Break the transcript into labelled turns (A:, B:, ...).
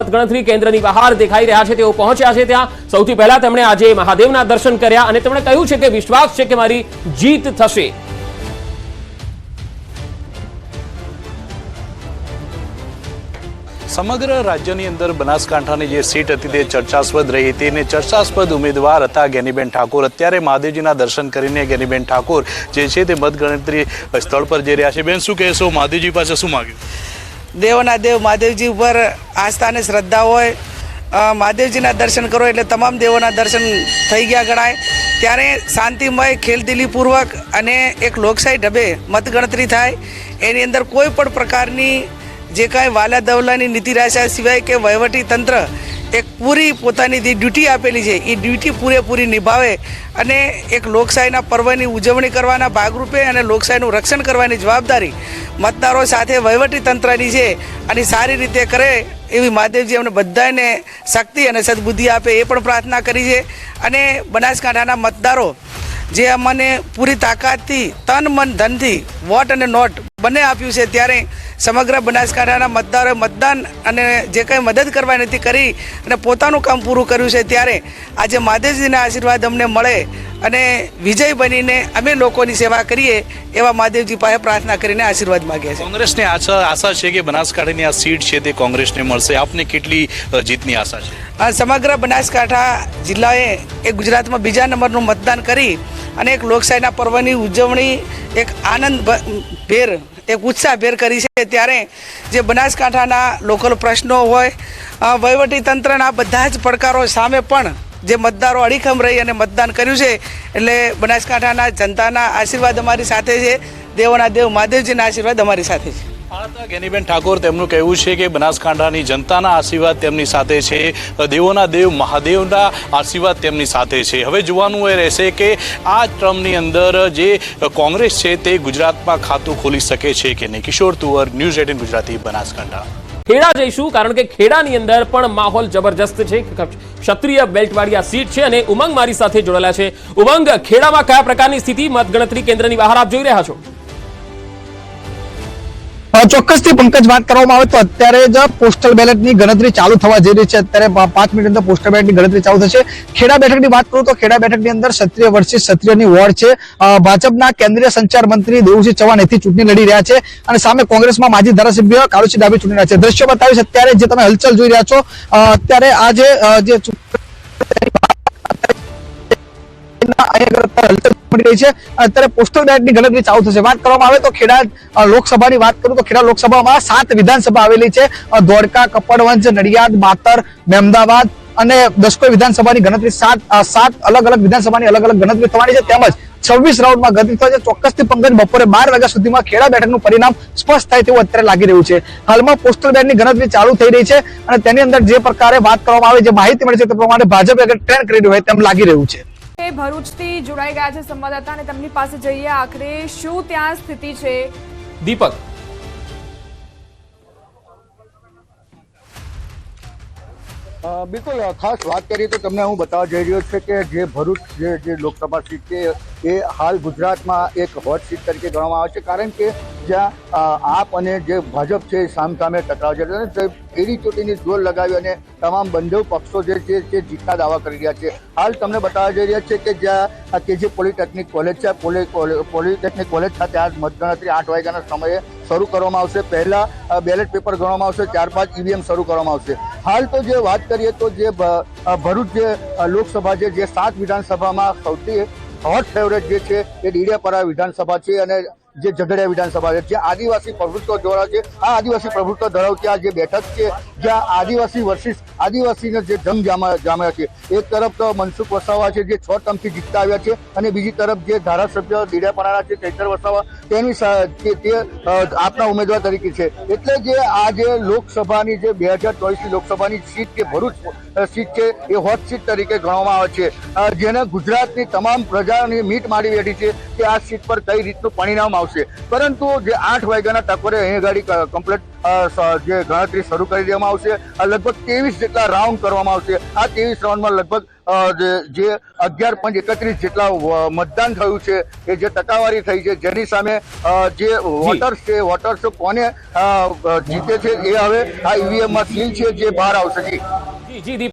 A: મતગણતરી કેન્દ્રની બહાર દેખાઈ રહ્યા છે, તેઓ પહોંચ્યા છે ત્યાં। સૌથી પહેલા તેમણે આજે મહાદેવના દર્શન કર્યા અને તેમણે કહ્યું છે કે વિશ્વાસ છે કે મારી જીત થશે।
B: સમગ્ર રાજ્યની અંદર બનાસકાંઠાની જે સીટ હતી તે ચર્ચાસ્પદ રહી હતી અને ચર્ચાસ્પદ ઉમેદવાર હતા જ્ઞાનીબેન ઠાકોર। અત્યારે મહાદેવજીના દર્શન કરીને જ્ઞાનીબેન ઠાકોર જે છે તે મતગણતરી સ્થળ પર જઈ રહ્યા છે। બેન, શું કહેશો? મહાદેવજી પાસે શું માગ્યું?
C: દેવોના દેવ મહાદેવજી ઉપર આસ્થા અને શ્રદ્ધા હોય, મહાદેવજીના દર્શન કરો એટલે તમામ દેવોના દર્શન થઈ ગયા ગણાય। ત્યારે શાંતિમય ખેલદિલીપૂર્વક અને એક લોકશાહી ઢબે મતગણતરી થાય, એની અંદર કોઈ પણ પ્રકારની જે કાંઈ વાલા દવલાની નીતિ રાશા સિવાય કે વહીવટી તંત્ર એક પૂરી પોતાની જે ડ્યુટી આપેલી છે એ ડ્યુટી પૂરેપૂરી નિભાવે અને એક લોકશાહીના પર્વની ઉજવણી કરવાના ભાગરૂપે અને લોકશાહીનું રક્ષણ કરવાની જવાબદારી મતદારો સાથે વહીવટી તંત્રની છે અને સારી રીતે કરે એવી મહાદેવજી અમને બધાને શક્તિ અને સદબુદ્ધિ આપે એ પણ પ્રાર્થના કરી છે। અને બનાસકાંઠાના મતદારો જે અમને પૂરી તાકાતથી તન મન ધનથી વોટ અને નોટ બંને આપ્યું છે, ત્યારે સમગ્ર બનાસકાંઠાના મતદારોએ મતદાન અને જે કંઈ મદદ કરવાની હતી કરી અને પોતાનું કામ પૂરું કર્યું છે। ત્યારે આજે મહાદેવજીના આશીર્વાદ અમને મળે અને વિજય બનીને અમે લોકોની સેવા કરીએ એવા મહાદેવજી પાસે પ્રાર્થના કરીને આશીર્વાદ માગ્યા છે।
B: કોંગ્રેસને આશા છે કે બનાસકાંઠાની આ સીટ છે તે કોંગ્રેસને મળશે, આપને કેટલી જીતની આશા છે?
C: સમગ્ર બનાસકાંઠા જિલ્લાએ એક ગુજરાતમાં બીજા નંબરનું મતદાન કરી અને એક લોકશાહીના પર્વની ઉજવણી એક આનંદભેર એક ઉત્સાહભેર કરી છે। ત્યારે જે બનાસકાંઠાના લોકલ પ્રશ્નો હોય, વહીવટી તંત્રના બધા જ પડકારો સામે પણ જે મતદારો અડીખમ રહી અને મતદાન કર્યું છે, એટલે બનાસકાંઠાના જનતાના આશીર્વાદ અમારી સાથે છે, દેવોના દેવ મહાદેવજીના આશીર્વાદ અમારી સાથે છે।
B: જ્ઞાનીબેન ઠાકોર તેમનું કહેવું છે કે બનાસકાંઠાની જનતાના આશીર્વાદ તેમની સાથે છે, દેવોના દેવ મહાદેવના આશીર્વાદ તેમની સાથે છે। હવે જોવાનું એ રહેશે કે આ ટર્મની અંદર જે કોંગ્રેસ છે તે ગુજરાતમાં ખાતું ખોલી શકે છે કે નહીં। કિશોર તુવર, ન્યૂઝ 18 ગુજરાતી, બનાસકાંઠા।
A: ખેડા જઈશું કારણ કે ખેડાની અંદર પણ માહોલ જબરજસ્ત છે। ક્ષત્રિય બેલ્ટવાળી આ સીટ છે અને ઉમંગ મારી સાથે જોડાયેલા છે। ઉમંગ, ખેડામાં કયા પ્રકારની સ્થિતિ મતગણતરી કેન્દ્રની બહાર આપ જોઈ રહ્યા છો?
D: ચોક્કસથી પંકજ, વાત કરવામાં આવે તો અત્યારે જ પોસ્ટલ બેલેટની ગણતરી ચાલુ થવા જઈ રહી છે। અત્યારે 5 મિનિટ અંદર પોસ્ટલ બેલેટની ગણતરી ચાલુ થશે। ખેડા બેઠકની વાત કરું તો ખેડા બેઠકની અંદર ક્ષત્રિય વર્સિસ ક્ષત્રિયની વોર્ડ છે। ભાજપના કેન્દ્રીય સંચાર મંત્રી દેવુસિંહ ચૌહાણ અહીંથી ચૂંટણી લડી રહ્યા છે અને સામે કોંગ્રેસમાં માજી ધારાસભ્ય કાળુસિંહ ડાભી ચૂંટી રહ્યા છે। દ્રશ્યો બતાવીશ અત્યારે જે તમે હલચલ જોઈ રહ્યા છો, અત્યારે આ જે અત્યારે પોસ્ટલ બેલેટની ગણતરી ચાલુ થશે। વાત કરવામાં આવે તો ખેડા લોકસભાની વાત કરું તો ખેડા લોકસભામાં 7 વિધાનસભા આવેલી છે। ધોળકા, કપડવંજ, નડિયાદ, માતર, મહેમદાવાદ અને દસકોઈ વિધાનસભાની ગણતરી 7 અલગ અલગ વિધાનસભાની અલગ અલગ ગણતરી થવાની છે, તેમજ 26 રાઉન્ડમાં ગણતરી થશે। ચોક્કસથી પંકજ, બપોરે 12 વાગ્યા સુધીમાં ખેડા બેઠકનું પરિણામ સ્પષ્ટ થાય તેવું અત્યારે લાગી રહ્યું છે। હાલમાં પોસ્ટલ બેલેટની ગણતરી ચાલુ થઈ રહી છે અને તેની અંદર જે પ્રકારે વાત કરવામાં આવે, જે માહિતી મળી છે તે પ્રમાણે ભાજપ ટ્રેન્ડ કરી રહ્યું હોય તેમ લાગી રહ્યું છે।
E: ભરૂચથી જોડાઈ ગયા છે સંવાદદાતા અને તેમની પાસે જઈએ, આખરે શું ત્યાં સ્થિતિ છે?
A: દીપક,
F: બિલકુલ, ખાસ વાત કરીએ તો તમને હું બતાવવા જઈ રહ્યો છે કે જે ભરૂચ જે લોકસભા સીટ છે એ હાલ ગુજરાતમાં એક હોટ સીટ તરીકે ગણવામાં આવે છે, કારણ કે જ્યાં આપ અને જે ભાજપ છે સામસામે ટકરાવ છે, એડી ચોટીની જોર લગાવી અને તમામ બંને પક્ષો જે છે તે જીતના દાવા કરી રહ્યા છે। હાલ તમને બતાવવા જઈ રહ્યા છે કે જ્યાં કેજી પોલિટેકનિક કોલેજ છે, પોલિટેકનિક કોલેજ ખાતે આજ મતગણતરી 8 વાગ્યાના સમયે શરૂ કરવામાં આવશે। પહેલા બેલેટ પેપર ગણવામાં આવશે, ત્યારબાદ ઈવીએમ શરૂ કરવામાં આવશે। હાલ તો જે વાત કરીએ તો જે ભરૂચ જે લોકસભા છે, જે 7 વિધાનસભામાં સૌથી હોટ ફેવરેટ જે છે એ ડીડીયાપાડા વિધાનસભા છે અને જે ઝઘડિયા વિધાનસભા છે, જે આદિવાસી પ્રભુત્વ ધરાવે છે। આ આદિવાસી પ્રભુત્વ ધરાવતી આ જે બેઠક છે, જ્યાં આદિવાસી વર્સિસ આદિવાસીનો જે જંગ જામ્યા છે, એક તરફ તો મનસુખ વસાવા છે જે 6 ટર્મથી જીતતા આવ્યા છે અને બીજી તરફ જે ધારાસભ્ય ડીડીયાપાડાના છે ચૈતર વસાવા તે આપના ઉમેદવાર તરીકે છે। એટલે જે આ જે લોકસભાની જે 2024ની લોકસભાની સીટ કે ભરૂચ સીટ છે એ હોટ સીટ તરીકે ગણવામાં આવે છે, જેને ગુજરાતની તમામ પ્રજાની મીટ મારી બેઠી છે કે આ સીટ પર કઈ રીતનું પરિણામ કરવામાં આવશે, પરંતુ જે 8 વાગ્યાના ટકોરે અહીં ગાડી કમ્પ્લીટ જે ગણતરી શરૂ કરી દેવામાં આવશે. લગભગ 23 જેટલા રાઉન્ડ કરવામાં આવશે. આ 23 રાઉન્ડમાં લગભગ જે 11.31 જેટલા મતદાન થયું છે, એ જે ટકાવારી થઈ છે, જેની સામે જે વોટર્સ કોને જીતે છે એ હવે આ ઈવીએમ માં સીલ છે જે બહાર આવશે.
A: જી જી